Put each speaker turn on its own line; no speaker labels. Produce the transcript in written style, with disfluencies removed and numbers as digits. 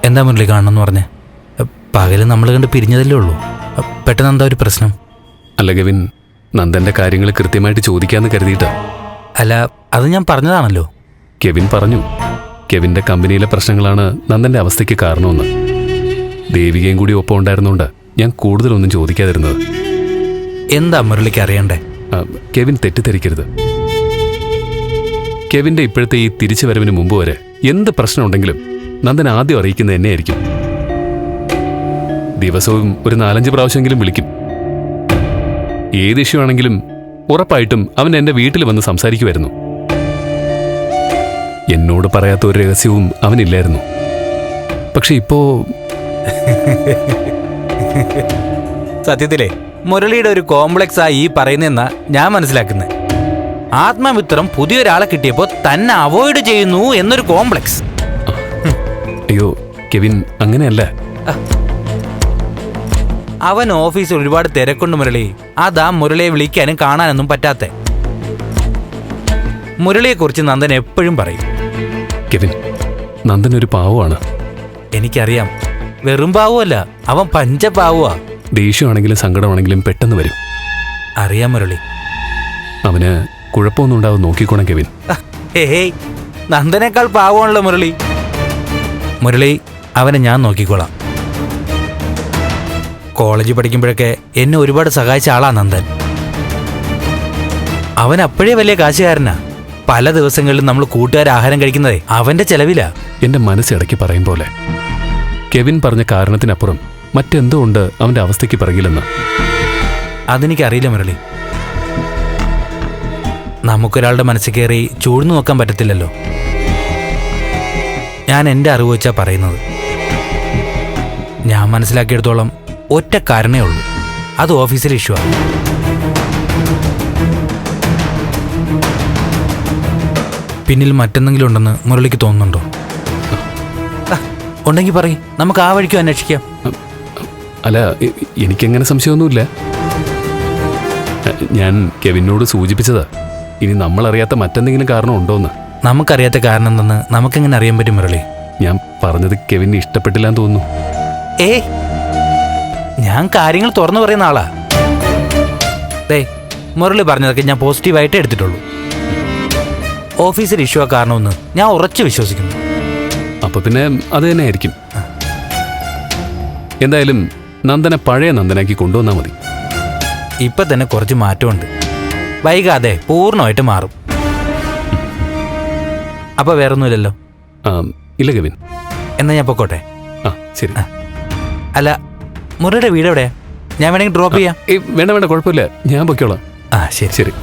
എന്താ മുരളി കാണണമെന്ന് പറഞ്ഞേ? പകല് നമ്മൾ കണ്ട് പിരിഞ്ഞതല്ലേ ഉള്ളൂ. പെട്ടെന്ന് എന്താ ഒരു പ്രശ്നം?
അല്ല കെവിൻ, നന്ദന്റെ കാര്യങ്ങൾ കൃത്യമായിട്ട് ചോദിക്കാന്ന് കരുതിയിട്ടാ.
അല്ല, അത് ഞാൻ പറഞ്ഞതാണല്ലോ.
കെവിൻ പറഞ്ഞു കെവിന്റെ കമ്പനിയിലെ പ്രശ്നങ്ങളാണ് നന്ദന്റെ അവസ്ഥയ്ക്ക് കാരണമെന്ന്. ദേവികയും കൂടി ഒപ്പം ഉണ്ടായിരുന്നോണ്ട് ഞാൻ കൂടുതലൊന്നും ചോദിക്കാതിരുന്നത്.
എന്താ മുരളിക്ക് അറിയണ്ടേ?
കെവിൻ തെറ്റിദ്ധരിക്കരുത്. കെവിന്റെ ഇപ്പോഴത്തെ ഈ തിരിച്ചുവരവിന് മുമ്പ് വരെ എന്ത് പ്രശ്നമുണ്ടെങ്കിലും നന്ദൻ ആദ്യം അറിയിക്കുന്നത് എന്നെയായിരിക്കും. ദിവസവും ഒരു 4-5 പ്രാവശ്യമെങ്കിലും വിളിക്കും. ഏത് ഇഷ്യൂ ആണെങ്കിലും ഉറപ്പായിട്ടും അവൻ എന്റെ വീട്ടിൽ വന്ന് സംസാരിക്കുമായിരുന്നു. എന്നോട് പറയാത്ത ഒരു രഹസ്യവും അവനില്ലായിരുന്നു. പക്ഷെ ഇപ്പോ
സത്യത്തിലേ മുരളിയുടെ ഒരു കോംപ്ലക്സ് ആയി ഈ പറയുന്നെന്നാ ഞാൻ മനസ്സിലാക്കുന്നത്. ആത്മമിത്രം പുതിയൊരാളെ കിട്ടിയപ്പോ തന്നെ അവോയ്ഡ് ചെയ്യുന്നു എന്നൊരു കോംപ്ലക്സ്.
അയ്യോ കെവിൻ, അങ്ങനെയല്ല.
അവൻ ഓഫീസിൽ ഒരുപാട് തിരക്കുണ്ട് മുരളി. അതാ മുരളിയെ വിളിക്കാനും കാണാനൊന്നും പറ്റാത്ത. മുരളിയെക്കുറിച്ച് നന്ദൻ എപ്പോഴും പറയും.
കെവിൻ, നന്ദൻ ഒരു പാവമാണ്.
എനിക്കറിയാം. വെറും പാവുമല്ല, അവൻ പഞ്ചപാവുവാ.
ദേഷ്യമാണെങ്കിലും സങ്കടമാണെങ്കിലും പെട്ടെന്ന് വരും.
അറിയാം മുരളി.
അവന് കുഴപ്പമൊന്നും ഉണ്ടാവും നോക്കിക്കോണം കെവിൻ.
ഹേയ്, നന്ദനേക്കാൾ പാവമാണല്ലോ മുരളി. മുരളി, അവനെ ഞാൻ നോക്കിക്കോളാം. കോളേജിൽ പഠിക്കുമ്പോഴൊക്കെ എന്നെ ഒരുപാട് സഹായിച്ച ആളാ നന്ദൻ. അവൻ അപ്പോഴേ വലിയ കാശുകാരനാ. പല ദിവസങ്ങളിലും നമ്മൾ കൂട്ടുകാർ ആഹാരം കഴിക്കുന്നതേ അവന്റെ ചെലവിലാ.
എന്റെ മനസ്സിടയ്ക്ക് പറയും പോലെ കെവിൻ പറഞ്ഞ കാരണത്തിനപ്പുറം മറ്റെന്തോ ഉണ്ട് അവന്റെ അവസ്ഥയ്ക്ക് പിറകിലെന്ന്.
അതെനിക്കറിയില്ല മുരളി. നമുക്കൊരാളുടെ മനസ്സിൽ കയറി ചൂഴ്ന്നു നോക്കാൻ പറ്റത്തില്ലല്ലോ. ഞാൻ എൻ്റെ അറിവ് വെച്ചാ പറയുന്നത്. ഞാൻ മനസ്സിലാക്കിയെടുത്തോളം ഒറ്റ കാരണേ ഉള്ളൂ. അത് ഓഫീസിലെ ഇഷ്യൂ ആണ്. പിന്നിൽ മറ്റെന്തെങ്കിലും ഉണ്ടെന്ന് മുരളിക്ക് തോന്നുന്നുണ്ടോ? ഉണ്ടെങ്കിൽ പറയും, നമുക്ക് ആ വഴിക്കും അന്വേഷിക്കാം.
അല്ല, എനിക്കങ്ങനെ സംശയമൊന്നുമില്ല. ഞാൻ കെവിനോട് സൂചിപ്പിച്ചതാ ഇനി നമ്മളറിയാത്ത മറ്റെന്തെങ്കിലും കാരണം ഉണ്ടോന്ന്.
നമുക്കറിയാത്ത കാരണം എന്തെന്ന് നമുക്കെങ്ങനെ അറിയാൻ പറ്റും മുരളി?
ഞാൻ പറഞ്ഞത് കെവിന് ഇഷ്ടപ്പെട്ടില്ലാന്ന് തോന്നുന്നു.
ഞാൻ കാര്യങ്ങൾ തുറന്നു പറയുന്ന ആളാ. മുരളി പറഞ്ഞതൊക്കെ ഞാൻ പോസിറ്റീവായിട്ടേ എടുത്തിട്ടുള്ളൂ. ഓഫീസിൽ ഇഷ്യൂ കാരണമെന്ന് ഞാൻ ഉറച്ചു വിശ്വസിക്കുന്നു.
അപ്പൊ പിന്നെ അത് തന്നെ ആയിരിക്കും. എന്തായാലും നന്ദനെ പഴയ നന്ദനാക്കി കൊണ്ടുവന്നാൽ മതി.
ഇപ്പൊ തന്നെ കുറച്ച് മാറ്റമുണ്ട്. വൈകാതെ പൂർണ്ണമായിട്ട് മാറും. അപ്പൊ വേറൊന്നുമില്ലല്ലോ?
ഇല്ല കെവിൻ.
എന്നാ ഞാൻ പൊക്കോട്ടെ.
ശരി.
അല്ല, മുരളിയുടെ വീട് എവിടെയാ? ഞാൻ വേണമെങ്കിൽ ഡ്രോപ്പ് ചെയ്യാം.
വേണ്ട വേണ്ട, കുഴപ്പമില്ല, ഞാൻ പൊയ്ക്കോളാം.
ശരി
ശരി.